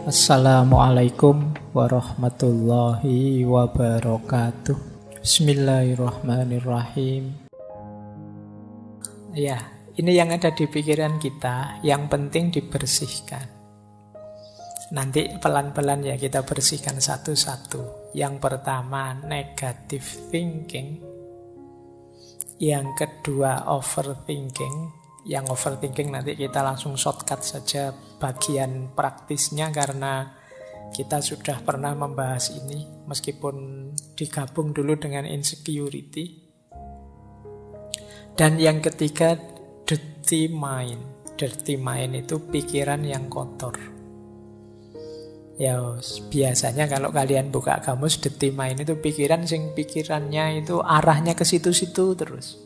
Assalamualaikum warahmatullahi wabarakatuh. Bismillahirrahmanirrahim. Ya, ini yang ada di pikiran kita, yang penting dibersihkan. Nanti pelan-pelan ya kita bersihkan satu-satu. Yang pertama, negative thinking. Yang kedua, overthinking. Yang overthinking nanti kita langsung shortcut saja bagian praktisnya karena kita sudah pernah membahas ini meskipun digabung dulu dengan insecurity. Dan yang ketiga, dirty mind. Dirty mind itu pikiran yang kotor. Ya biasanya kalau kalian buka kamus, dirty mind itu pikirannya itu arahnya ke situ-situ terus.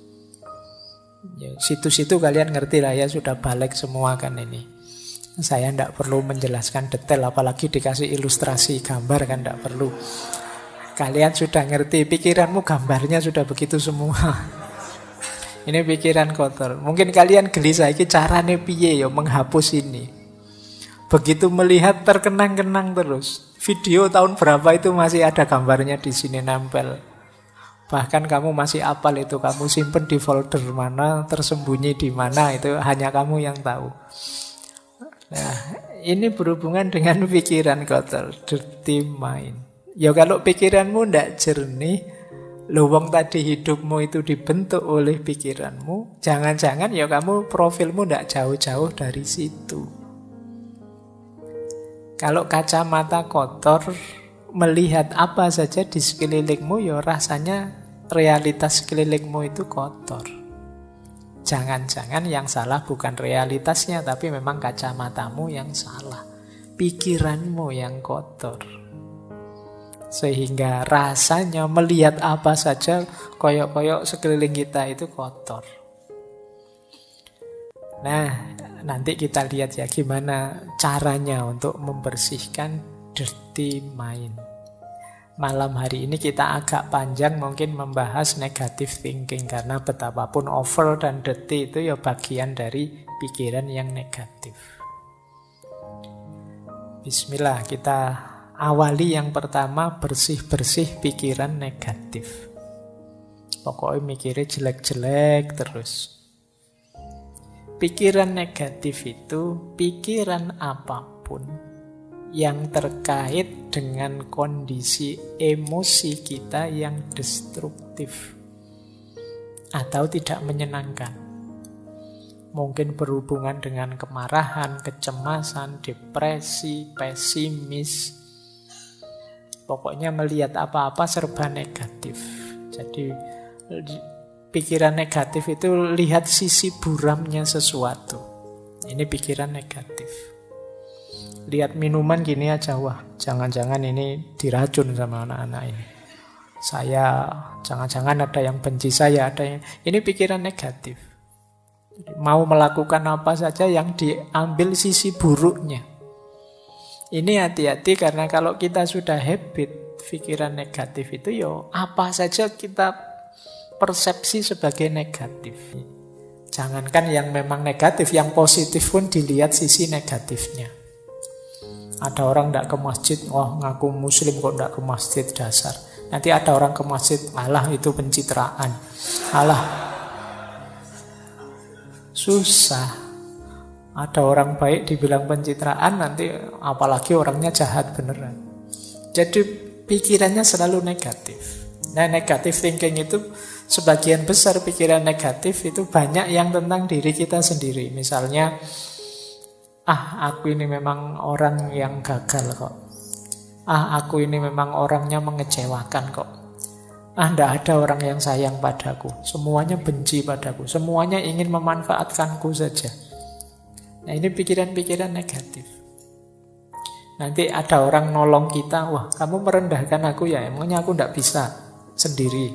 Ya, situ-situ kalian ngerti lah ya, sudah balik semua kan ini. Saya tidak perlu menjelaskan detail, apalagi dikasih ilustrasi gambar kan tidak perlu. Kalian sudah ngerti, pikiranmu gambarnya sudah begitu semua. Ini pikiran kotor. Mungkin kalian gelisah, ini caranya piye ya menghapus ini. Begitu melihat terkenang-kenang terus. Video tahun berapa itu masih ada gambarnya di sini nempel. Bahkan kamu masih apal itu, kamu simpen di folder mana, tersembunyi di mana, itu hanya kamu yang tahu. Nah, ini berhubungan dengan pikiran kotor, dirty mind. Ya kalau pikiranmu tidak jernih, lubang tadi hidupmu itu dibentuk oleh pikiranmu, jangan-jangan ya kamu profilmu tidak jauh-jauh dari situ. Kalau kacamata kotor, melihat apa saja di sekelilingmu, ya rasanya realitas sekelilingmu itu kotor. Jangan-jangan yang salah bukan realitasnya, tapi memang kacamatamu yang salah. Pikiranmu yang kotor. Sehingga rasanya melihat apa saja, koyok-koyok sekeliling kita itu kotor. Nah, nanti kita lihat ya gimana caranya untuk membersihkan dirty mind. Malam hari ini kita agak panjang mungkin membahas negative thinking karena betapapun over dan dirty itu ya bagian dari pikiran yang negatif. Bismillah, kita awali yang pertama, bersih-bersih pikiran negatif. Pokoknya mikirnya jelek-jelek terus. Pikiran negatif itu pikiran apapun yang terkait dengan kondisi emosi kita yang destruktif atau tidak menyenangkan. Mungkin berhubungan dengan kemarahan, kecemasan, depresi, pesimis. Pokoknya melihat apa-apa serba negatif. Jadi pikiran negatif itu lihat sisi buramnya sesuatu. Ini pikiran negatif. Lihat minuman gini aja, wah jangan-jangan ini diracun sama anak-anak ini. Jangan-jangan ada yang benci saya, ada yang... Ini pikiran negatif. Mau melakukan apa saja yang diambil sisi buruknya. Ini hati-hati karena kalau kita sudah habit pikiran negatif itu yo apa saja kita persepsi sebagai negatif. Jangankan yang memang negatif, yang positif pun dilihat sisi negatifnya. Ada orang tidak ke masjid, wah ngaku muslim kok tidak ke masjid, dasar. Nanti ada orang ke masjid, alah itu pencitraan. Alah, susah. Ada orang baik dibilang pencitraan, nanti apalagi orangnya jahat beneran. Jadi pikirannya selalu negatif. Nah, negative thinking itu sebagian besar pikiran negatif itu banyak yang tentang diri kita sendiri. Misalnya, aku ini memang orang yang gagal kok. Aku ini memang orangnya mengecewakan kok. Tidak ada orang yang sayang padaku. Semuanya benci padaku. Semuanya ingin memanfaatkanku saja. Nah, ini pikiran-pikiran negatif. Nanti ada orang nolong kita, wah kamu merendahkan aku ya, emangnya aku tidak bisa sendiri.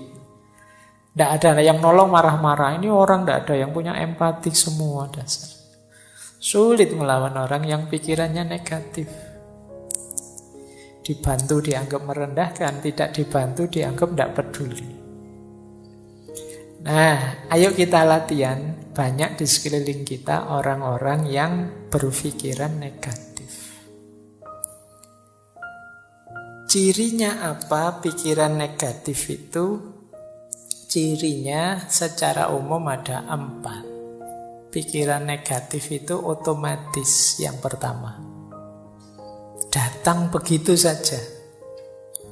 Tidak ada yang nolong marah-marah. Ini orang tidak ada yang punya empati, semua dasar. Sulit melawan orang yang pikirannya negatif. Dibantu dianggap merendahkan, tidak dibantu dianggap tidak peduli. Nah, ayo kita latihan. Banyak di sekeliling kita orang-orang yang berpikiran negatif. Cirinya apa pikiran negatif itu? Cirinya secara umum ada 4. Pikiran negatif itu otomatis yang pertama. Datang begitu saja.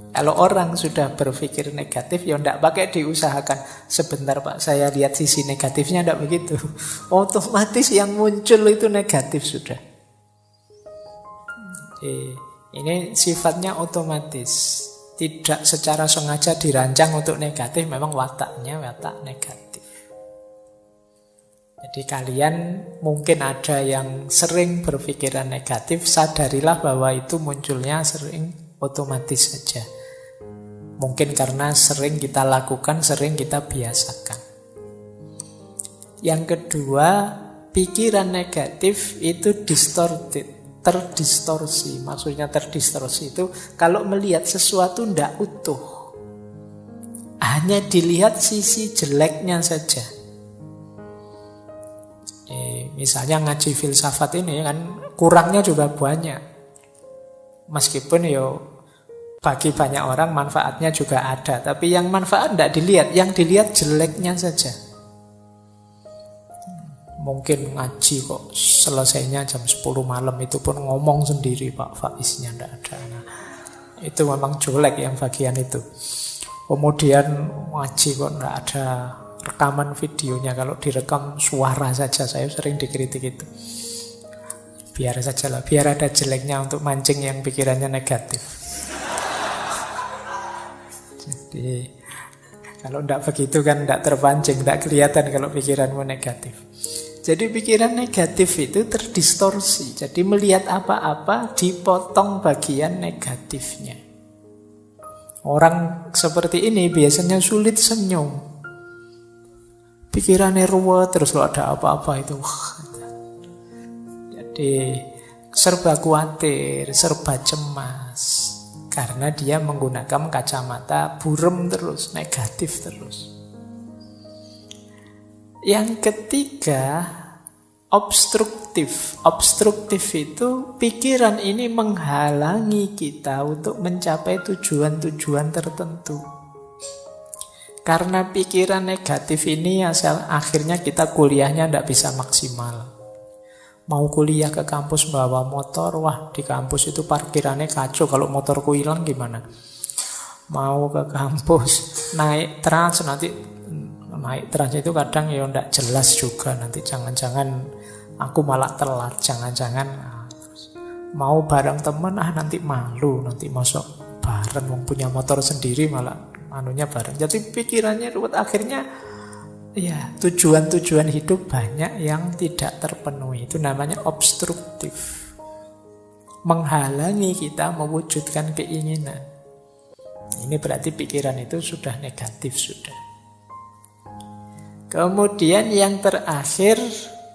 Kalau orang sudah berpikir negatif, ya tidak pakai diusahakan. Sebentar Pak, saya lihat sisi negatifnya, tidak begitu. Otomatis yang muncul itu negatif sudah. Ini sifatnya otomatis. Tidak secara sengaja dirancang untuk negatif, memang wataknya watak negatif. Jadi kalian mungkin ada yang sering berpikiran negatif, sadarilah bahwa itu munculnya sering otomatis saja. Mungkin karena sering kita lakukan, sering kita biasakan. Yang kedua, pikiran negatif itu terdistorsi. Maksudnya terdistorsi itu kalau melihat sesuatu tidak utuh, hanya dilihat sisi jeleknya saja. Misalnya ngaji filsafat ini kan kurangnya juga banyak. Meskipun bagi banyak orang manfaatnya juga ada, tapi yang manfaat tidak dilihat, yang dilihat jeleknya saja. Mungkin ngaji kok selesainya jam 10 malam, itu pun ngomong sendiri Pak Faiznya tidak ada. Nah, itu memang jelek yang bagian itu. Kemudian ngaji kok tidak ada rekaman videonya, kalau direkam suara saja, saya sering dikritik itu. Biar saja lah, biar ada jeleknya untuk mancing yang pikirannya negatif. Jadi kalau tidak begitu kan tidak terpancing, tidak kelihatan kalau pikiranmu negatif. Jadi pikiran negatif itu terdistorsi. Jadi melihat apa-apa dipotong bagian negatifnya. Orang seperti ini biasanya sulit senyum. Pikirannya ruwet terus kalau ada apa-apa itu. Jadi serba khawatir, serba cemas. Karena dia menggunakan kacamata buram terus, negatif terus. Yang ketiga, obstruktif. Obstruktif itu pikiran ini menghalangi kita untuk mencapai tujuan-tujuan tertentu. Karena pikiran negatif ini akhirnya kita kuliahnya tidak bisa maksimal. Mau kuliah ke kampus bawa motor, wah di kampus itu parkirannya kacau, kalau motorku hilang gimana? Mau ke kampus naik trans, nanti naik trans itu kadang tidak jelas juga, nanti jangan-jangan aku malah telat, jangan-jangan mau bareng temen, nanti malu, nanti masuk bareng punya motor sendiri malah anunya bareng. Jadi pikirannya ruwet, akhirnya ya tujuan-tujuan hidup banyak yang tidak terpenuhi. Itu namanya obstruktif. Menghalangi kita mewujudkan keinginan. Ini berarti pikiran itu sudah negatif sudah. Kemudian yang terakhir,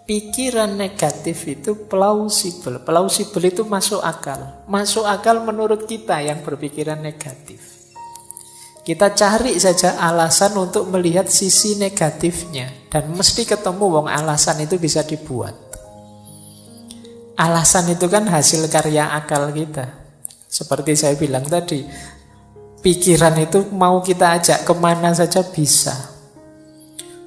pikiran negatif itu plausible. Plausible itu masuk akal. Masuk akal menurut kita yang berpikiran negatif. Kita cari saja alasan untuk melihat sisi negatifnya. Dan mesti ketemu wong alasan itu bisa dibuat. Alasan itu kan hasil karya akal kita. Seperti saya bilang tadi, pikiran itu mau kita ajak kemana saja bisa.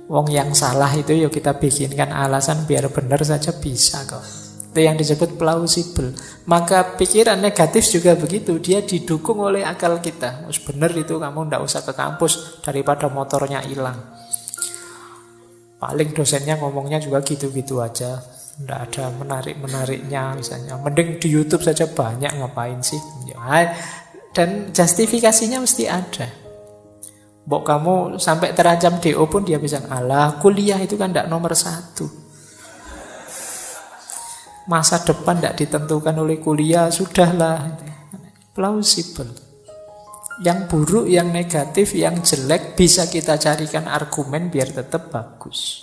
Wong yang salah itu ya kita bikinkan alasan biar benar saja bisa kok. Itu yang disebut plausible. Maka pikiran negatif juga begitu, dia didukung oleh akal kita. Benar itu, kamu tidak usah ke kampus daripada motornya hilang. Paling dosennya ngomongnya juga gitu-gitu aja, tidak ada menarik-menariknya misalnya. Mending di YouTube saja banyak, ngapain sih? Dan justifikasinya mesti ada. Mbok kamu sampai terancam DO pun dia bisa, alah kuliah itu kan tidak nomor 1. Masa depan tidak ditentukan oleh kuliah, sudahlah. Plausible. Yang buruk, yang negatif, yang jelek bisa kita carikan argumen biar tetap bagus.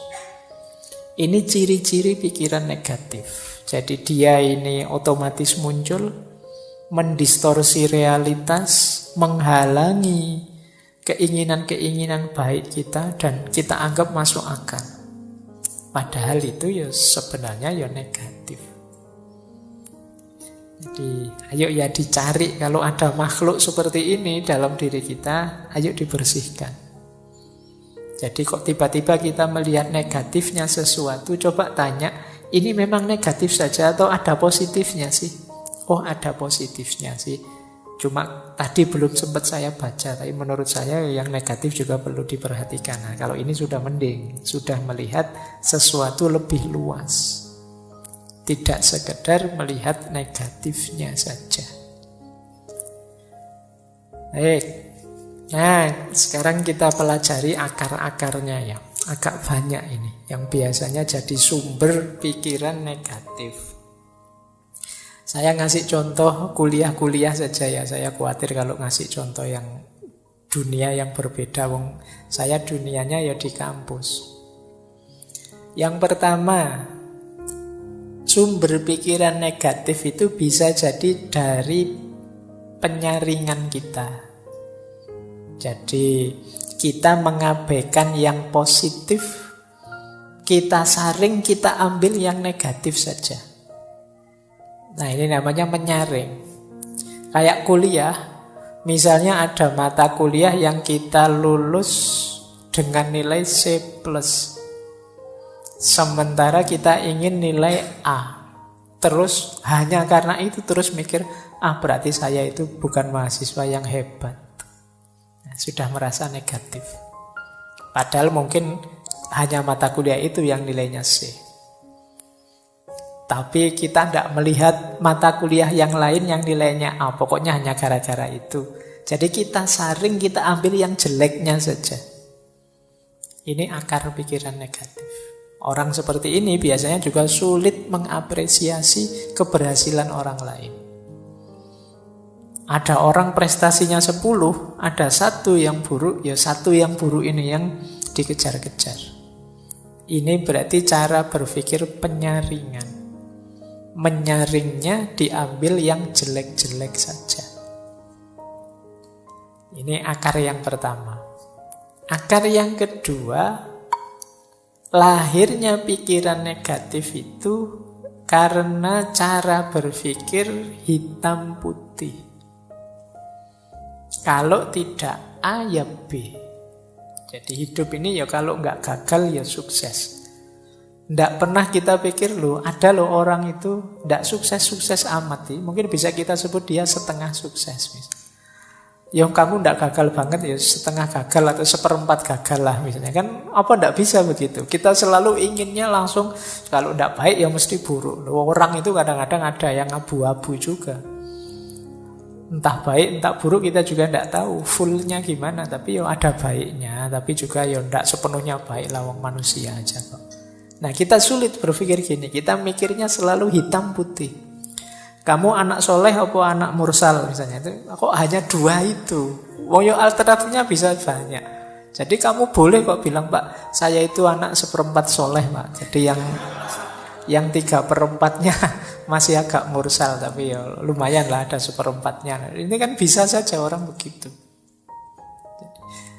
Ini ciri-ciri pikiran negatif. Jadi dia ini otomatis muncul, mendistorsi realitas, menghalangi keinginan-keinginan baik kita, dan kita anggap masuk akal. Padahal itu ya sebenarnya ya negatif. Jadi ayo ya dicari kalau ada makhluk seperti ini dalam diri kita, ayo dibersihkan. Jadi kok tiba-tiba kita melihat negatifnya sesuatu, coba tanya, ini memang negatif saja atau ada positifnya sih? Oh, ada positifnya sih. Cuma tadi belum sempat saya baca, tapi menurut saya yang negatif juga perlu diperhatikan. Nah, kalau ini sudah mending, sudah melihat sesuatu lebih luas. Tidak sekedar melihat negatifnya saja. Baik. Nah, sekarang kita pelajari akar-akarnya ya. Agak banyak ini, yang biasanya jadi sumber pikiran negatif. Saya ngasih contoh kuliah-kuliah saja ya. Saya khawatir kalau ngasih contoh yang dunia yang berbeda. Wong, saya dunianya ya di kampus. Yang pertama, sumber pikiran negatif itu bisa jadi dari penyaringan kita. Jadi kita mengabaikan yang positif, kita saring, kita ambil yang negatif saja. Nah, ini namanya menyaring. Kayak kuliah, misalnya ada mata kuliah yang kita lulus dengan nilai C+. Sementara kita ingin nilai A. Terus hanya karena itu terus mikir, berarti saya itu bukan mahasiswa yang hebat. Nah, sudah merasa negatif. Padahal mungkin hanya mata kuliah itu yang nilainya C. Tapi kita tidak melihat mata kuliah yang lain yang nilainya A. Pokoknya hanya gara-gara itu. Jadi kita saring, kita ambil yang jeleknya saja. Ini akar pikiran negatif. Orang seperti ini biasanya juga sulit mengapresiasi keberhasilan orang lain. Ada orang prestasinya 10, ada satu yang buruk, ya satu yang buruk ini yang dikejar-kejar. Ini berarti cara berpikir penyaringan. Menyaringnya diambil yang jelek-jelek saja. Ini akar yang pertama. Akar yang kedua, lahirnya pikiran negatif itu karena cara berpikir hitam putih. Kalau tidak A ya B. Jadi hidup ini ya kalau nggak gagal ya sukses. Tidak pernah kita pikir ada orang itu tidak sukses-sukses amat. Mungkin bisa kita sebut dia setengah sukses. Yang kamu tidak gagal banget ya setengah gagal atau seperempat gagal lah misalnya. Kan apa tidak bisa begitu. Kita selalu inginnya langsung kalau tidak baik ya mesti buruk. Orang itu kadang-kadang ada yang abu-abu juga. Entah baik entah buruk kita juga tidak tahu fullnya gimana. Tapi ya ada baiknya. Tapi juga ya tidak sepenuhnya baik lah wong manusia aja kok. Nah, kita sulit berpikir gini. Kita mikirnya selalu hitam putih. Kamu anak soleh apa anak mursal misalnya. Kok hanya dua itu. Woyo alternatifnya bisa banyak. Jadi kamu boleh kok bilang, Pak, saya itu anak seperempat soleh, Pak. Jadi yang 3/4-nya masih agak mursal. Tapi ya lumayan lah ada seperempatnya. Ini kan bisa saja orang begitu.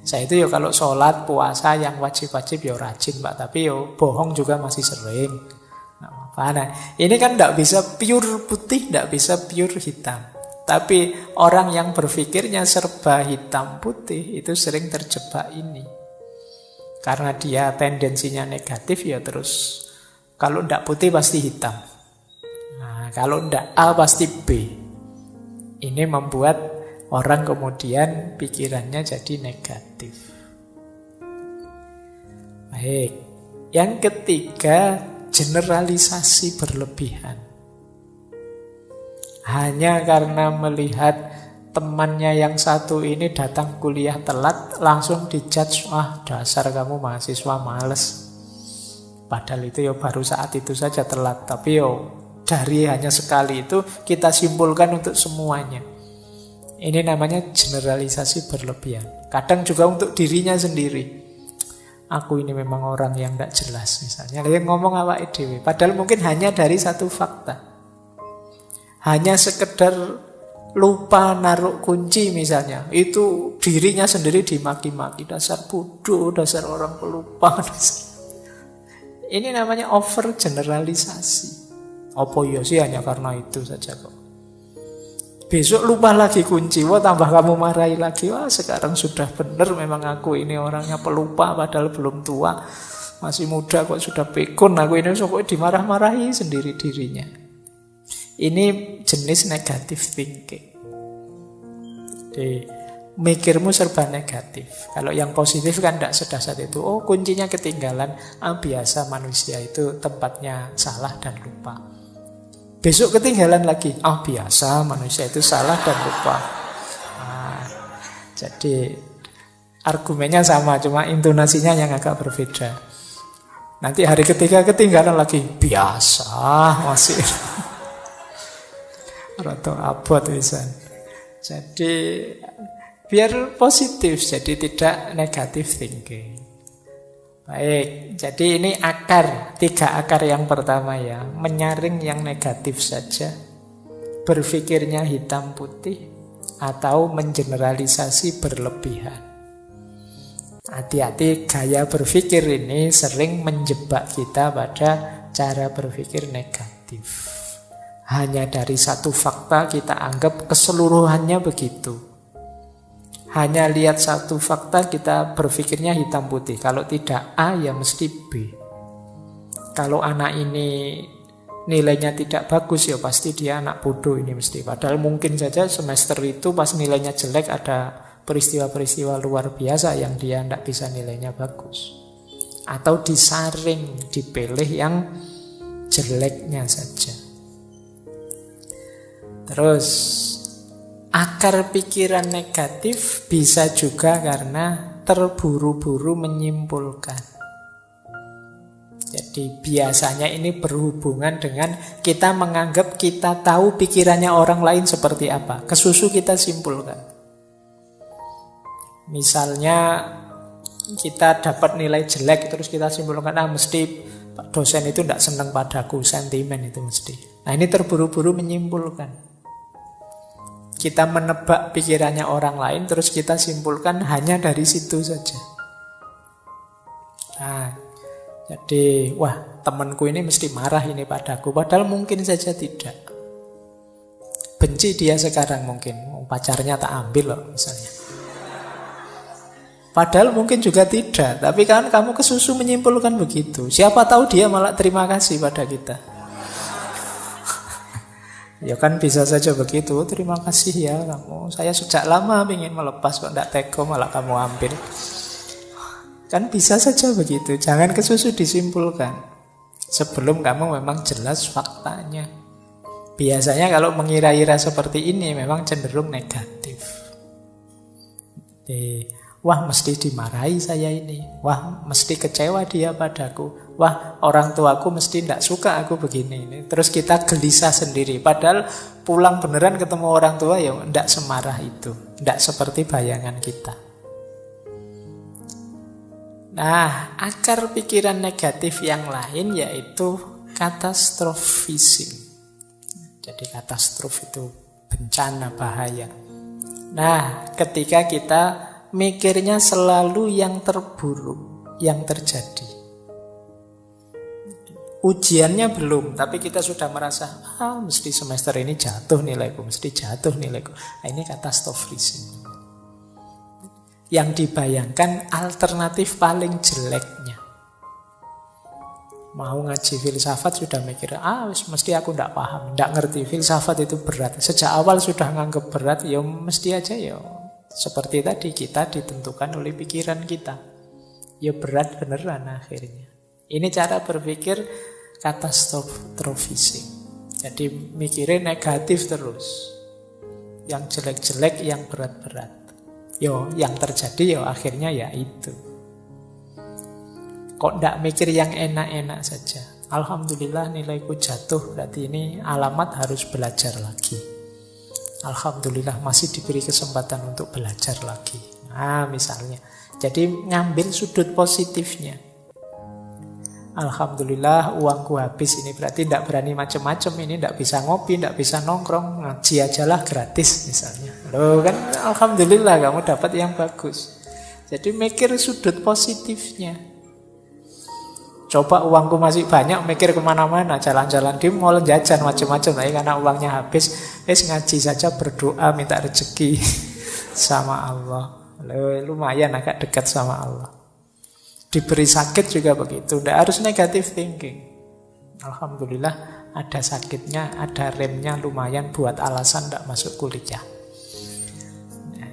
Saya itu ya kalau sholat, puasa yang wajib-wajib ya rajin Pak. Tapi ya bohong juga masih sering. Nah, ini kan tidak bisa pure putih, tidak bisa pure hitam. Tapi orang yang berpikirnya serba hitam putih itu sering terjebak ini. Karena dia tendensinya negatif ya terus. Kalau tidak putih pasti hitam. Nah, kalau tidak A pasti B. Ini membuat orang kemudian pikirannya jadi negatif. Baik. Yang ketiga, generalisasi berlebihan. Hanya karena melihat temannya yang satu ini datang kuliah telat, langsung dijudge, dasar kamu mahasiswa males. Padahal itu ya baru saat itu saja telat. Tapi dari hanya sekali itu kita simpulkan untuk semuanya. Ini namanya generalisasi berlebihan. Kadang juga untuk dirinya sendiri. Aku ini memang orang yang tidak jelas misalnya. Yang ngomong awake dhewe. Padahal mungkin hanya dari satu fakta. Hanya sekedar lupa naruh kunci misalnya. Itu dirinya sendiri dimaki-maki. Dasar bodoh, dasar orang pelupa. Ini namanya over generalisasi. Apa ya sih hanya karena itu saja kok. Besok lupa lagi kunci, wah tambah kamu marahi lagi. Wah sekarang sudah benar memang aku ini orangnya pelupa padahal belum tua. Masih muda kok sudah pikun, aku ini kok dimarah-marahi sendiri dirinya. Ini jenis negative thinking. Jadi mikirmu serba negatif. Kalau yang positif kan tidak sedasar itu. Oh kuncinya ketinggalan. Biasa manusia itu tempatnya salah dan lupa. Besok ketinggalan lagi. Biasa manusia itu salah dan lupa. Jadi argumennya sama, cuma intonasinya yang agak berbeda. Nanti hari ketiga ketinggalan lagi. Biasa masih. Roto abot wisan. Jadi biar positif, jadi tidak negatif thinking. Baik, jadi ini akar, 3 akar yang pertama ya. Menyaring yang negatif saja, berpikirnya hitam putih, atau mengeneralisasi berlebihan. Hati-hati, gaya berpikir ini sering menjebak kita pada cara berpikir negatif. Hanya dari satu fakta kita anggap keseluruhannya begitu. Hanya lihat satu fakta kita berpikirnya hitam putih. Kalau tidak A ya mesti B. Kalau anak ini nilainya tidak bagus ya pasti dia anak bodoh ini mesti. Padahal mungkin saja semester itu pas nilainya jelek ada peristiwa-peristiwa luar biasa yang dia tidak bisa nilainya bagus. Atau disaring, dipilih yang jeleknya saja. Terus akar pikiran negatif bisa juga karena terburu-buru menyimpulkan. Jadi biasanya ini berhubungan dengan kita menganggap kita tahu pikirannya orang lain seperti apa. Kesusu kita simpulkan. Misalnya kita dapat nilai jelek terus kita simpulkan mesti dosen itu tidak senang padaku, sentimen itu mesti. Nah ini terburu-buru menyimpulkan. Kita menebak pikirannya orang lain terus kita simpulkan hanya dari situ saja. Nah, jadi wah temanku ini mesti marah ini padaku. Padahal mungkin saja tidak. Benci dia sekarang mungkin. Pacarnya tak ambil loh misalnya. Padahal mungkin juga tidak. Tapi kan kamu kesusu menyimpulkan begitu. Siapa tahu dia malah terima kasih pada kita. Ya kan bisa saja begitu. Terima kasih ya kamu. Saya sejak lama ingin melepas kok tidak teko malah kamu ambil. Kan bisa saja begitu. Jangan kesusu disimpulkan. Sebelum kamu memang jelas faktanya. Biasanya kalau mengira-ira seperti ini memang cenderung negatif. Wah mesti dimarahi saya ini. Wah mesti kecewa dia padaku. Wah orang tuaku mesti tidak suka aku begini. Terus kita gelisah sendiri. Padahal pulang beneran ketemu orang tua ya tidak semarah itu. Tidak seperti bayangan kita. Nah akar pikiran negatif yang lain yaitu katastrofising. Jadi katastrof itu bencana, bahaya. Nah ketika kita mikirnya selalu yang terburuk yang terjadi. Ujiannya belum, tapi kita sudah merasa mesti semester ini jatuh nilaiku, mesti jatuh nilaiku. Nah, ini katastrofisme. Yang dibayangkan alternatif paling jeleknya. Mau ngaji filsafat sudah mikir, mesti aku tidak paham, tidak ngerti, filsafat itu berat. Sejak awal sudah nganggap berat, ya mesti aja ya. Seperti tadi kita ditentukan oleh pikiran kita. Ya berat beneran akhirnya. Ini cara berpikir katastrofising. Jadi mikirin negatif terus. Yang jelek-jelek, yang berat-berat. Yo, yang terjadi yo akhirnya ya itu. Kok tidak mikir yang enak-enak saja. Alhamdulillah nilaiku jatuh, berarti ini alamat harus belajar lagi. Alhamdulillah masih diberi kesempatan untuk belajar lagi. Nah misalnya. Jadi ngambil sudut positifnya. Alhamdulillah uangku habis ini, berarti tidak berani macam-macam ini, tidak bisa ngopi, tidak bisa nongkrong, ngaji ajalah gratis misalnya. Loh kan alhamdulillah kamu dapat yang bagus. Jadi mikir sudut positifnya. Coba uangku masih banyak, mikir kemana-mana, jalan-jalan di mall, jajan macam-macam. Tapi karena uangnya habis, ngaji saja, berdoa, minta rezeki sama Allah. Lumayan agak dekat sama Allah. Diberi sakit juga begitu. Tidak harus negative thinking. Alhamdulillah ada sakitnya, ada remnya, lumayan buat alasan tidak masuk kuliah. Nah,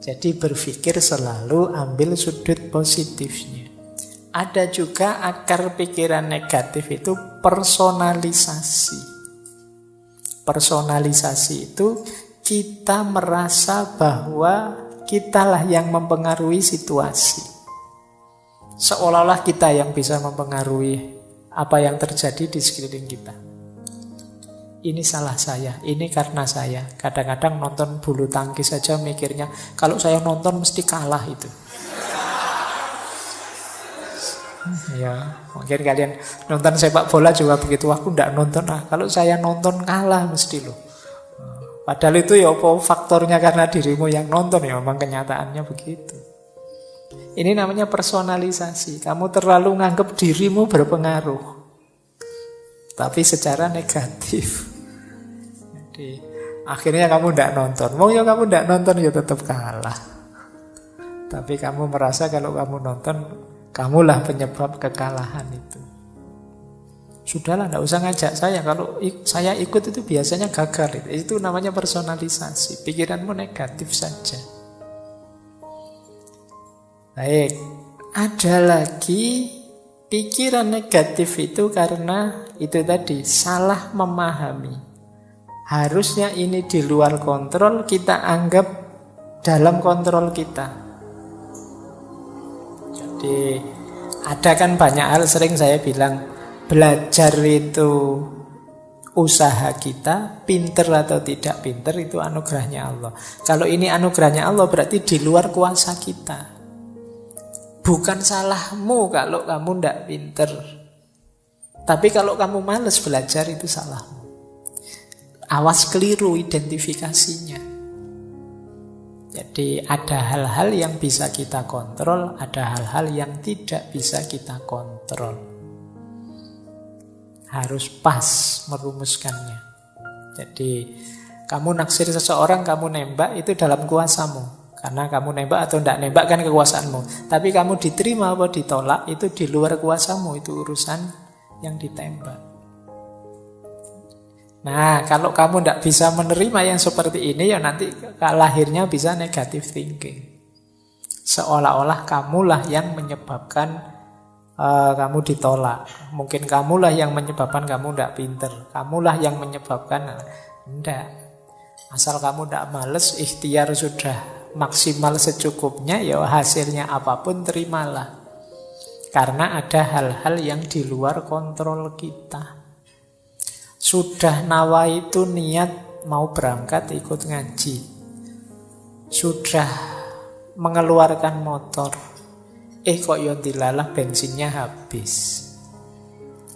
jadi berpikir selalu ambil sudut positifnya. Ada juga akar pikiran negatif itu personalisasi. Personalisasi itu kita merasa bahwa kitalah yang mempengaruhi situasi. Seolah-olah kita yang bisa mempengaruhi apa yang terjadi di sekeliling kita. Ini salah saya, ini karena saya. Kadang-kadang nonton bulu tangkis saja mikirnya, kalau saya nonton mesti kalah itu. Ya, mungkin kalian nonton sepak bola juga begitu. Aku ndak nonton, kalau saya nonton kalah mesti loh. Padahal itu ya apa faktornya karena dirimu yang nonton, ya memang kenyataannya begitu. Ini namanya personalisasi. Kamu terlalu nganggap dirimu berpengaruh, tapi secara negatif. Jadi akhirnya kamu ndak nonton. Mau ya kamu ndak nonton ya tetap kalah. Tapi kamu merasa kalau kamu nonton, kamulah penyebab kekalahan itu. Sudahlah, tidak usah ngajak saya. Kalau saya ikut itu biasanya gagal. Itu namanya personalisasi. Pikiranmu negatif saja. Baik, ada lagi pikiran negatif itu karena itu tadi, salah memahami. Harusnya ini di luar kontrol, kita anggap dalam kontrol kita. Jadi ada kan banyak hal, sering saya bilang belajar itu usaha kita, pinter atau tidak pinter itu anugerahnya Allah. Kalau ini anugerahnya Allah berarti di luar kuasa kita. Bukan salahmu kalau kamu tidak pinter. Tapi kalau kamu malas belajar itu salahmu. Awas keliru identifikasinya. Jadi ada hal-hal yang bisa kita kontrol, ada hal-hal yang tidak bisa kita kontrol. Harus pas merumuskannya. Jadi kamu naksir seseorang, kamu nembak, itu dalam kuasamu. Karena kamu nembak atau tidak nembak kan kekuasaanmu. Tapi kamu diterima atau ditolak, itu di luar kuasamu, itu urusan yang ditembak. Nah, kalau kamu tidak bisa menerima yang seperti ini, ya nanti lahirnya bisa negative thinking. Seolah-olah kamulah yang menyebabkan kamu ditolak. Mungkin kamulah yang menyebabkan kamu tidak pinter. Kamulah yang menyebabkan. Tidak. Asal kamu tidak males, ikhtiar sudah maksimal secukupnya, ya hasilnya apapun terimalah. Karena ada hal-hal yang di luar kontrol kita. Sudah nawa itu niat mau berangkat ikut ngaji. Sudah mengeluarkan motor. Kok ya dilalah bensinnya habis.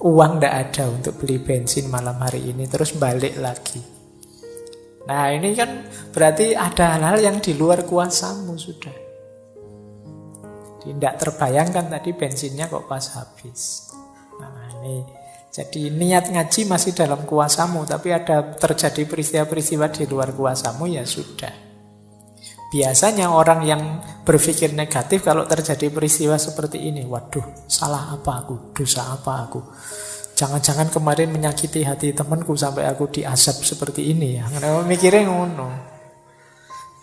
Uang ndak ada untuk beli bensin malam hari ini, terus balik lagi. Nah, ini kan berarti ada hal-hal yang di luar kuasamu sudah. Tidak terbayangkan tadi bensinnya kok pas habis. Nah, ini jadi niat ngaji masih dalam kuasamu, tapi ada terjadi peristiwa-peristiwa di luar kuasamu, ya sudah. Biasanya orang yang berpikir negatif kalau terjadi peristiwa seperti ini, waduh, salah apa aku, dosa apa aku, jangan-jangan kemarin menyakiti hati temanku sampai aku diazab seperti ini ya. Kenapa mikirnya ngono?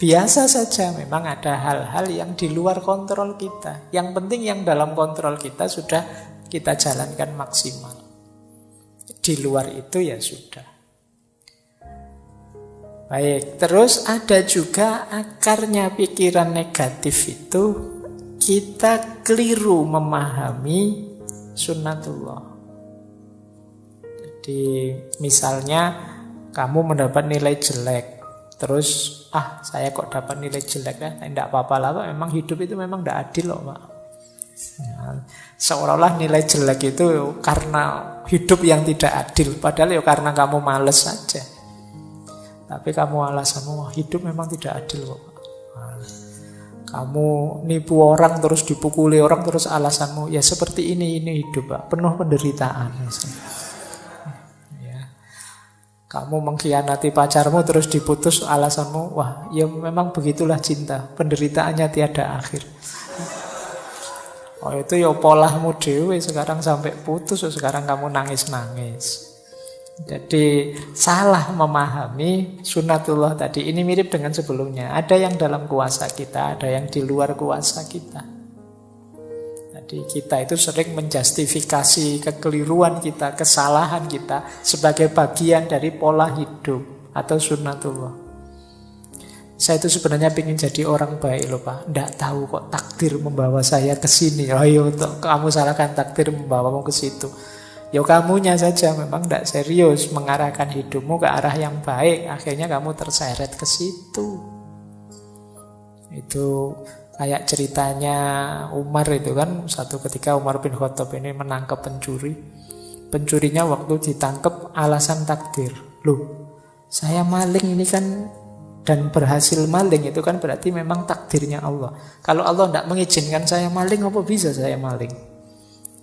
Biasa saja, memang ada hal-hal yang di luar kontrol kita. Yang penting yang dalam kontrol kita sudah kita jalankan maksimal. Di luar itu ya sudah. Baik, terus ada juga akarnya pikiran negatif itu kita keliru memahami sunnatullah. Jadi misalnya kamu mendapat nilai jelek, terus saya kok dapat nilai jelek ya, tidak apa-apa lah Pak, memang hidup itu memang tidak adil loh Pak. Ya, seolah-olah nilai jelek itu karena hidup yang tidak adil, padahal ya karena kamu males saja. Tapi kamu alasanmu hidup memang tidak adil kok. Kamu nipu orang terus dipukuli orang terus alasanmu ya seperti ini hidup Pak, penuh penderitaan misalnya. Ya. Kamu mengkhianati pacarmu terus diputus alasanmu wah ya memang begitulah cinta, penderitaannya tiada akhir. Oh itu ya polahmu dewe sekarang sampai putus, sekarang kamu nangis-nangis. Jadi salah memahami sunatullah tadi. Ini mirip dengan sebelumnya. Ada yang dalam kuasa kita, ada yang di luar kuasa kita. Jadi kita itu sering menjustifikasi kekeliruan kita, kesalahan kita sebagai bagian dari pola hidup atau sunatullah. Saya itu sebenarnya ingin jadi orang baik loh Pak. Nggak tahu kok takdir membawa saya ke sini. Ayo kamu salahkan takdir membawamu ke situ. Ya kamunya saja memang tidak serius mengarahkan hidupmu ke arah yang baik. Akhirnya kamu terseret ke situ. Itu kayak ceritanya Umar itu kan. Satu ketika Umar bin Khattab ini menangkap pencuri. Pencurinya waktu ditangkap alasan takdir. Loh, saya maling ini kan dan berhasil maling itu kan berarti memang takdirnya Allah. Kalau Allah tidak mengizinkan saya maling, apa bisa saya maling?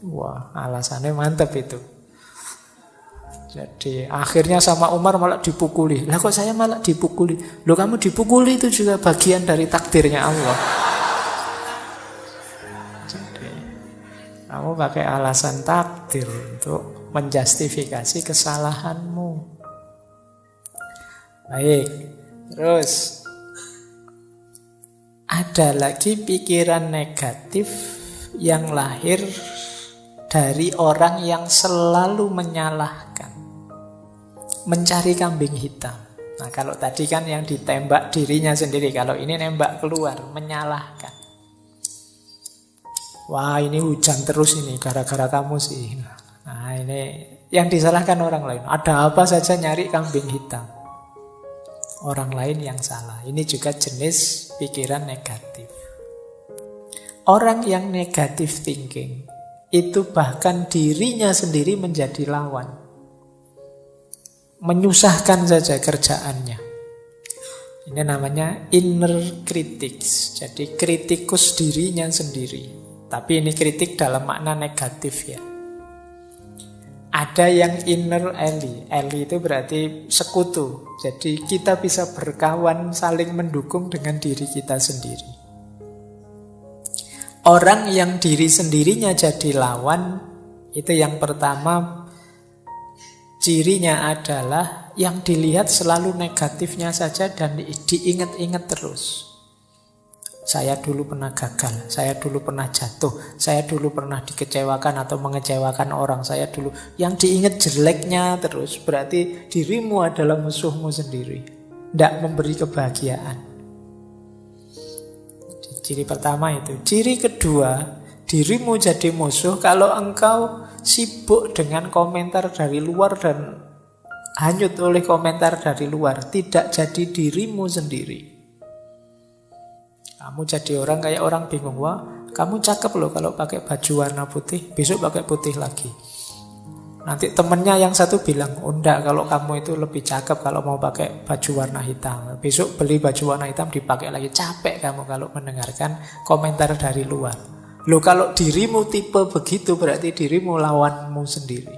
Wah, alasannya mantap itu. Jadi akhirnya sama Umar malah dipukuli. Lah kok saya malah dipukuli? Loh kamu dipukuli itu juga bagian dari takdirnya Allah. Jadi kamu pakai alasan takdir untuk menjustifikasi kesalahanmu. Baik, terus ada lagi pikiran negatif yang lahir dari orang yang selalu menyalahkan, mencari kambing hitam. Nah kalau tadi kan yang ditembak dirinya sendiri, kalau ini nembak keluar, menyalahkan. Wah ini hujan terus ini gara-gara kamu sih. Nah ini yang disalahkan orang lain. Ada apa saja nyari kambing hitam. Orang lain yang salah. Ini juga jenis pikiran negatif. Orang yang negative thinking itu bahkan dirinya sendiri menjadi lawan. Menyusahkan saja kerjaannya. Ini namanya inner critics. Jadi kritikus dirinya sendiri. Tapi ini kritik dalam makna negatif ya. Ada yang inner ally. Ally itu berarti sekutu. Jadi kita bisa berkawan saling mendukung dengan diri kita sendiri. Orang yang diri sendirinya jadi lawan, itu yang pertama cirinya adalah yang dilihat selalu negatifnya saja dan diingat-ingat terus. Saya dulu pernah gagal, saya dulu pernah jatuh, saya dulu pernah dikecewakan atau mengecewakan orang, saya dulu. Yang diingat jeleknya terus, berarti dirimu adalah musuhmu sendiri. Tidak memberi kebahagiaan. Ciri pertama itu. Ciri kedua, dirimu jadi musuh kalau engkau sibuk dengan komentar dari luar dan hanyut oleh komentar dari luar, tidak jadi dirimu sendiri. Kamu jadi orang kayak orang bingung, wah kamu cakep loh kalau pakai baju warna putih, besok pakai putih lagi. Nanti temennya yang satu bilang, oh enggak, kalau kamu itu lebih cakep kalau mau pakai baju warna hitam. Besok beli baju warna hitam dipakai lagi. Capek kamu kalau mendengarkan komentar dari luar. Loh kalau dirimu tipe begitu berarti dirimu lawanmu sendiri.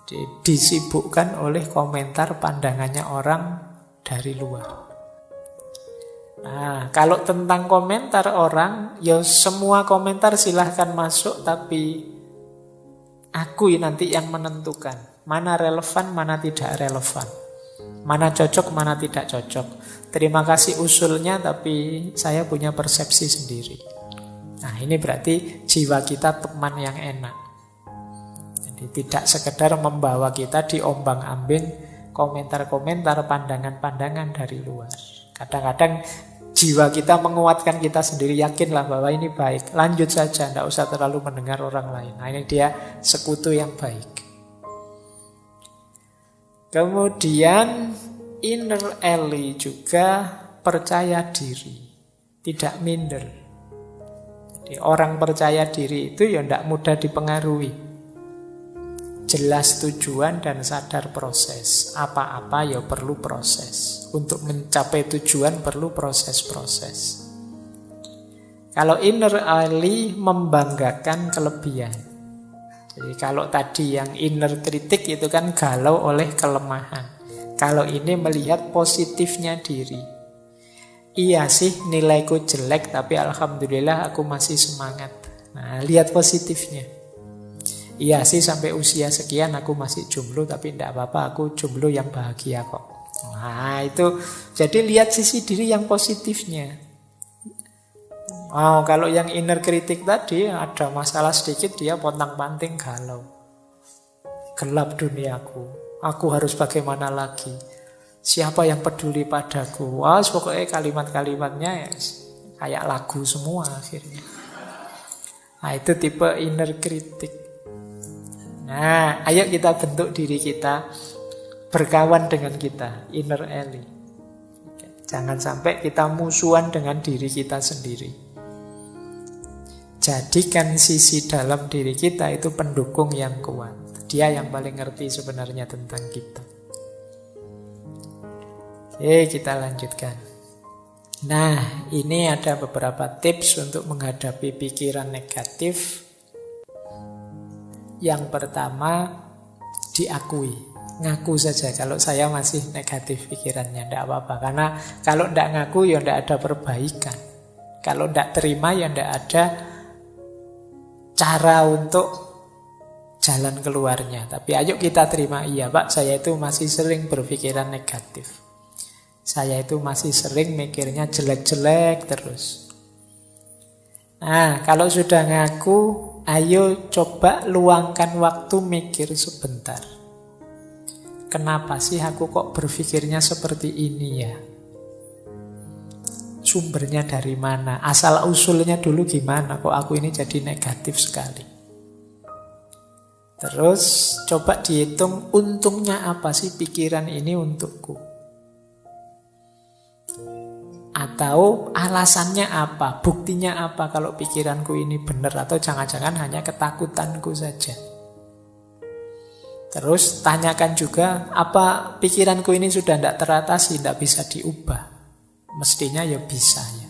Jadi disibukkan oleh komentar pandangannya orang dari luar. Nah kalau tentang komentar orang, ya semua komentar silahkan masuk tapi aku nanti yang menentukan mana relevan, mana tidak relevan, mana cocok, mana tidak cocok. Terima kasih usulnya, tapi saya punya persepsi sendiri. Nah ini berarti jiwa kita teman yang enak. Jadi tidak sekedar membawa kita diombang-ambing komentar-komentar, pandangan-pandangan dari luar. Kadang-kadang jiwa kita menguatkan kita sendiri, yakinlah bahwa ini baik, lanjut saja, tidak usah terlalu mendengar orang lain. Nah ini dia sekutu yang baik. Kemudian inner ally juga percaya diri, tidak minder. Jadi orang percaya diri itu ya tidak mudah dipengaruhi. Jelas tujuan dan sadar proses. Apa-apa ya perlu proses. Untuk mencapai tujuan perlu proses-proses. Kalau inner ally membanggakan kelebihan. Jadi kalau tadi yang inner kritik itu kan galau oleh kelemahan. Kalau ini melihat positifnya diri. Iya sih nilaiku jelek tapi alhamdulillah aku masih semangat. Nah, lihat positifnya. Iya sih sampai usia sekian aku masih jomblo tapi tidak apa-apa aku jomblo yang bahagia kok. Nah itu jadi lihat sisi diri yang positifnya. Oh, kalau yang inner kritik tadi ada masalah sedikit dia pontang-panting galau. Gelap duniaku. Aku harus bagaimana lagi? Siapa yang peduli padaku? Wah, pokoknya kalimat-kalimatnya ya, kayak lagu semua akhirnya. Nah, itu tipe inner kritik. Nah, ayo kita bentuk diri kita berkawan dengan kita, inner ally. Jangan sampai kita musuhan dengan diri kita sendiri. Jadikan sisi dalam diri kita itu pendukung yang kuat. Dia yang paling ngerti sebenarnya tentang kita. Oke, kita lanjutkan. Nah, ini ada beberapa tips untuk menghadapi pikiran negatif. Yang pertama, diakui. Ngaku saja kalau saya masih negatif pikirannya, tidak apa-apa. Karena kalau tidak ngaku ya tidak ada perbaikan. Kalau tidak terima ya tidak ada cara untuk jalan keluarnya. Tapi ayo kita terima, iya Pak, saya itu masih sering berpikiran negatif. Saya itu masih sering mikirnya jelek-jelek terus. Nah, kalau sudah ngaku, ayo coba luangkan waktu mikir sebentar. Kenapa sih aku kok berpikirnya seperti ini ya? Sumbernya dari mana? Asal usulnya dulu gimana? Kok aku ini jadi negatif sekali? Terus coba dihitung untungnya apa sih pikiran ini untukku? Atau alasannya apa? Buktinya apa kalau pikiranku ini benar? Atau jangan-jangan hanya ketakutanku saja? Terus tanyakan juga, apa pikiranku ini sudah tidak teratasi, tidak bisa diubah? Mestinya ya bisa ya.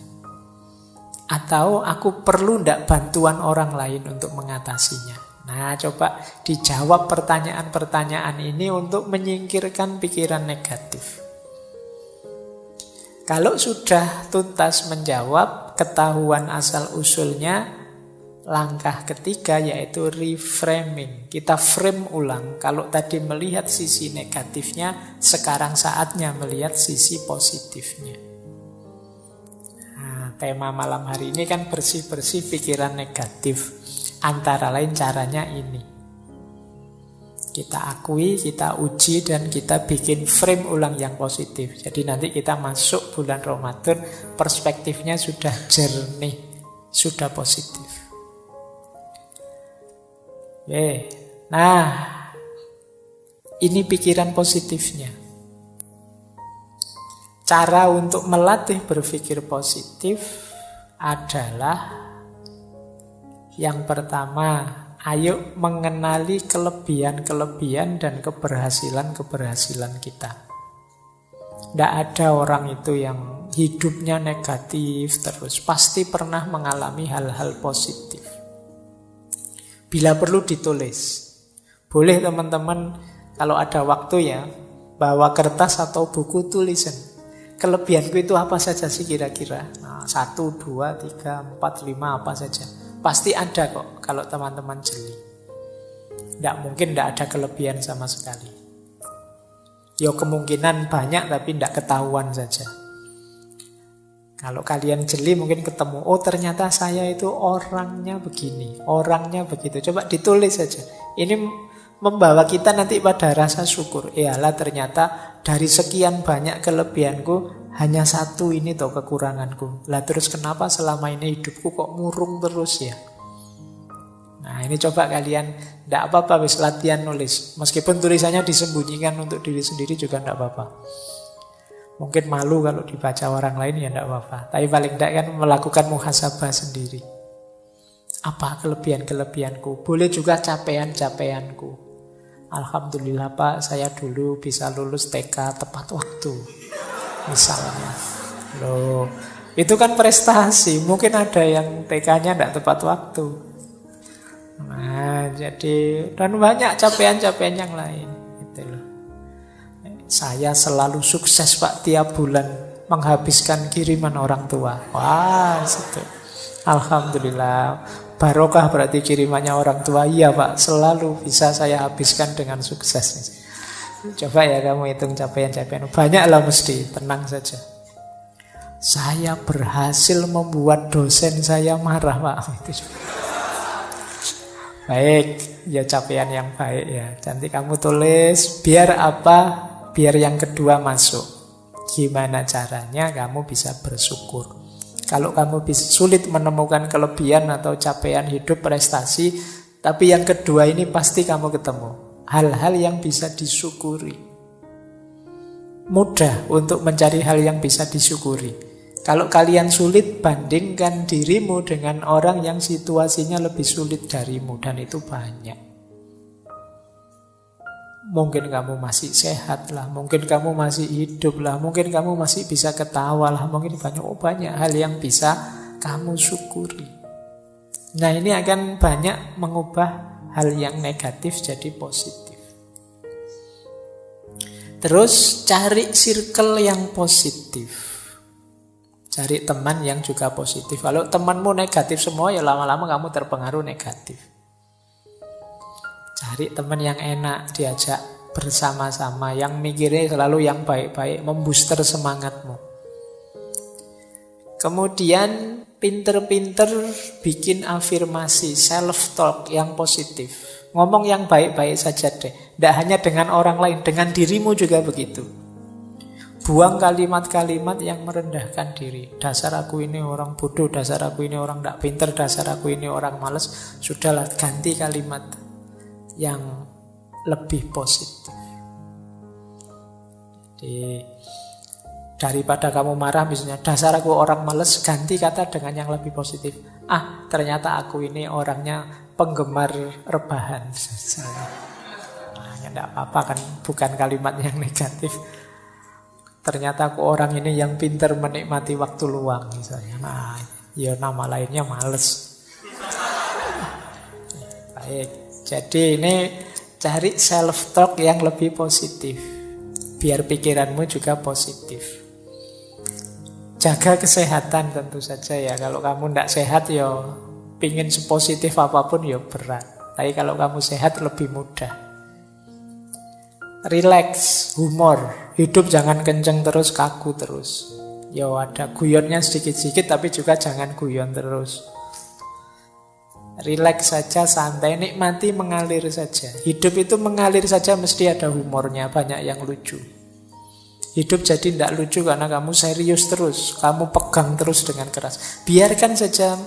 Atau aku perlu tidak bantuan orang lain untuk mengatasinya? Nah, coba dijawab pertanyaan-pertanyaan ini untuk menyingkirkan pikiran negatif. Kalau sudah tuntas menjawab, ketahuan asal-usulnya, langkah ketiga yaitu reframing. Kita frame ulang. Kalau tadi melihat sisi negatifnya, sekarang saatnya melihat sisi positifnya. Nah, tema malam hari ini kan bersih-bersih pikiran negatif. Antara lain caranya ini. Kita akui, kita uji, dan kita bikin frame ulang yang positif. Jadi nanti kita masuk bulan Ramadan, perspektifnya sudah jernih, sudah positif. Oke. Nah, ini pikiran positifnya. Cara untuk melatih berpikir positif adalah yang pertama, ayo mengenali kelebihan-kelebihan dan keberhasilan-keberhasilan kita. Tidak ada orang itu yang hidupnya negatif terus. Pasti pernah mengalami hal-hal positif. Bila perlu ditulis. Boleh teman-teman kalau ada waktu ya, bawa kertas atau buku tulisan. Kelebihanku itu apa saja sih kira-kira? Nah, 1, 2, 3, 4, 5 apa saja. Pasti ada kok kalau teman-teman jeli. Tidak mungkin tidak ada kelebihan sama sekali. Ya kemungkinan banyak tapi tidak ketahuan saja. Kalau kalian jeli mungkin ketemu, oh ternyata saya itu orangnya begini, orangnya begitu. Coba ditulis saja. Ini membawa kita nanti pada rasa syukur. Iyalah ternyata dari sekian banyak kelebihanku, hanya satu ini toh kekuranganku. Lah terus kenapa selama ini hidupku kok murung terus ya? Nah ini coba kalian, tidak apa-apa wis latihan nulis. Meskipun tulisannya disembunyikan untuk diri sendiri juga tidak apa-apa. Mungkin malu kalau dibaca orang lain ya tidak apa-apa. Tapi paling tidak kan melakukan muhasabah sendiri. Apa kelebihan-kelebihanku? Boleh juga capaian-capaianku. Alhamdulillah Pak, saya dulu bisa lulus TK tepat waktu. Misalnya, loh, Itu kan prestasi. Mungkin ada yang TK-nya tidak tepat waktu. Nah, jadi dan banyak capaian-capaian yang lain. Gitu loh. Saya selalu sukses Pak tiap bulan menghabiskan kiriman orang tua. Wah, situ. Alhamdulillah. Barokah berarti kirimannya orang tua. Iya Pak, selalu bisa saya habiskan dengan sukses. Coba ya kamu hitung capaian-capaian. Banyak lah mesti, tenang saja. Saya berhasil membuat dosen saya marah Pak. Itu baik, ya capaian yang baik ya. Nanti kamu tulis, biar apa? Biar yang kedua masuk. Gimana caranya kamu bisa bersyukur. Kalau kamu bisa sulit menemukan kelebihan atau capaian hidup, prestasi, tapi yang kedua ini pasti kamu ketemu. Hal-hal yang bisa disyukuri. Mudah untuk mencari hal yang bisa disyukuri. Kalau kalian sulit, bandingkan dirimu dengan orang yang situasinya lebih sulit darimu. Dan itu banyak. Mungkin kamu masih sehat lah, mungkin kamu masih hidup lah, mungkin kamu masih bisa ketawa lah, mungkin banyak hal yang bisa kamu syukuri. Nah, ini akan banyak mengubah hal yang negatif jadi positif. Terus cari circle yang positif. Cari teman yang juga positif. Kalau temanmu negatif semua, ya lama-lama kamu terpengaruh negatif. Cari teman yang enak, diajak bersama-sama, yang mikirnya selalu yang baik-baik, membooster semangatmu. Kemudian pinter-pinter bikin afirmasi, self-talk yang positif. Ngomong yang baik-baik saja deh. Tidak hanya dengan orang lain, dengan dirimu juga begitu. Buang kalimat-kalimat yang merendahkan diri. Dasar aku ini orang bodoh, dasar aku ini orang tidak pinter, dasar aku ini orang malas. Sudahlah, ganti kalimat yang lebih positif. Jadi, daripada kamu marah misalnya, dasar aku orang males, ganti kata dengan yang lebih positif. Ternyata aku ini orangnya penggemar rebahan. Nah, tidak apa-apa kan, bukan kalimat yang negatif. Ternyata aku orang ini yang pintar menikmati waktu luang misalnya. Nah, ya nama lainnya males. Baik. Jadi ini cari self-talk yang lebih positif. Biar pikiranmu juga positif. Jaga kesehatan tentu saja ya. Kalau kamu tidak sehat ya pingin sepositif apapun ya berat. Tapi kalau kamu sehat lebih mudah. Relax, humor. Hidup jangan kenceng terus, kaku terus. Ya ada guyonnya sedikit-sedikit tapi juga jangan guyon terus. Relax saja, santai, nikmati, mengalir saja. Hidup itu mengalir saja, mesti ada humornya, banyak yang lucu. Hidup jadi tidak lucu karena kamu serius terus, kamu pegang terus dengan keras. Biarkan saja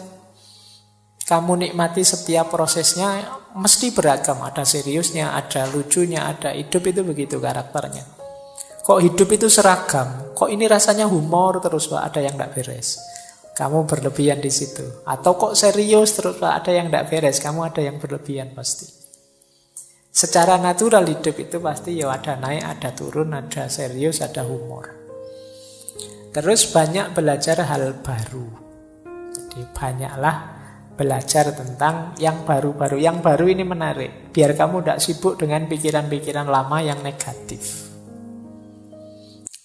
kamu nikmati setiap prosesnya, mesti beragam. Ada seriusnya, ada lucunya, ada. Hidup itu begitu karakternya. Kok hidup itu seragam? Kok ini rasanya humor terus Pak? Ada yang tidak beres. Kamu berlebihan di situ. Atau kok serius terus Pak, ada yang tidak beres. Kamu ada yang berlebihan pasti. Secara natural hidup itu pasti ya ada naik, ada turun, ada serius, ada humor. Terus banyak belajar hal baru. Jadi banyaklah belajar tentang yang baru-baru. Yang baru ini menarik. Biar kamu tidak sibuk dengan pikiran-pikiran lama yang negatif.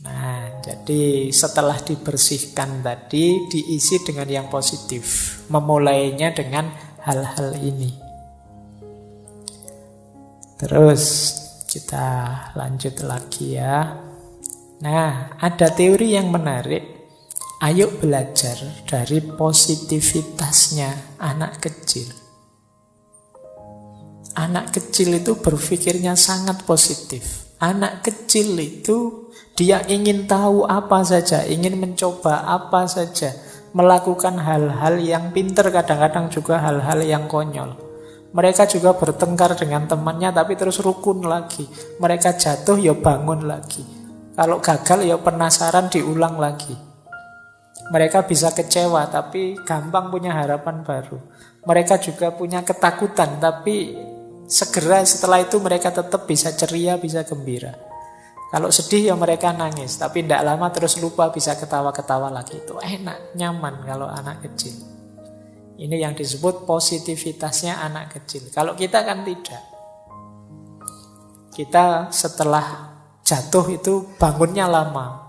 Nah, jadi setelah dibersihkan tadi, diisi dengan yang positif. Memulainya dengan hal-hal ini. Terus kita lanjut lagi ya. Nah, ada teori yang menarik. Ayo belajar dari positivitasnya anak kecil. Anak kecil itu berpikirnya sangat positif. Anak kecil itu dia ingin tahu apa saja, ingin mencoba apa saja, melakukan hal-hal yang pintar, kadang-kadang juga hal-hal yang konyol. Mereka juga bertengkar dengan temannya tapi terus rukun lagi. Mereka jatuh ya bangun lagi. Kalau gagal ya penasaran diulang lagi. Mereka bisa kecewa tapi gampang punya harapan baru. Mereka juga punya ketakutan tapi segera setelah itu mereka tetap bisa ceria, bisa gembira. Kalau sedih ya mereka nangis, tapi tidak lama terus lupa, bisa ketawa-ketawa lagi. Itu enak, nyaman kalau anak kecil. Ini yang disebut positivitasnya anak kecil. Kalau kita kan tidak. Kita setelah jatuh itu bangunnya lama.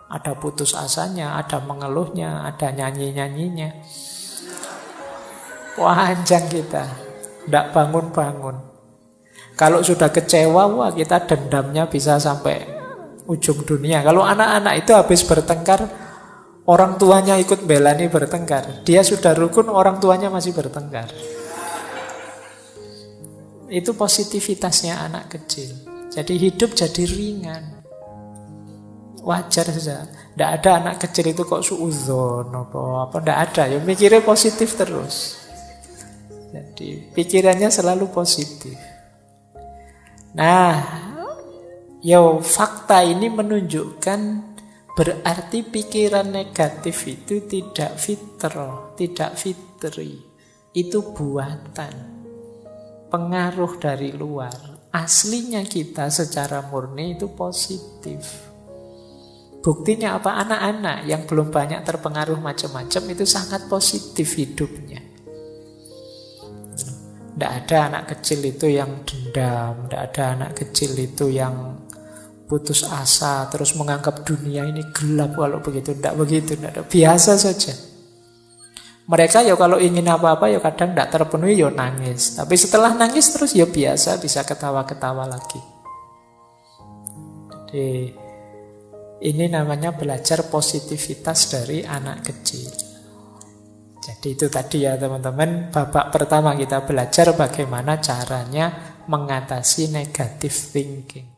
Ada putus asanya, ada mengeluhnya, ada nyanyi-nyanyinya. Panjang kita, tidak bangun-bangun. Kalau sudah kecewa, wah kita dendamnya bisa sampai ujung dunia. Kalau anak-anak itu habis bertengkar, orang tuanya ikut belani bertengkar. Dia sudah rukun, orang tuanya masih bertengkar. Itu positivitasnya anak kecil. Jadi hidup jadi ringan. Wajar saja. Tidak ada anak kecil itu kok suudzon apa tidak ada. Ya mikirnya positif terus. Jadi pikirannya selalu positif. Nah, fakta ini menunjukkan berarti pikiran negatif itu tidak fitrah, tidak fitri. Itu buatan, pengaruh dari luar. Aslinya kita secara murni itu positif. Buktinya apa? Anak-anak yang belum banyak terpengaruh macam-macam itu sangat positif hidupnya. Tidak ada anak kecil itu yang dendam, tidak ada anak kecil itu yang putus asa, terus menganggap dunia ini gelap kalau begitu. Tidak begitu, tidak ada. Biasa saja. Mereka ya kalau ingin apa-apa ya kadang tidak terpenuhi ya nangis. Tapi setelah nangis terus ya biasa, bisa ketawa-ketawa lagi. Jadi ini namanya belajar positivitas dari anak kecil. Jadi itu tadi ya teman-teman, babak pertama kita belajar bagaimana caranya mengatasi negative thinking.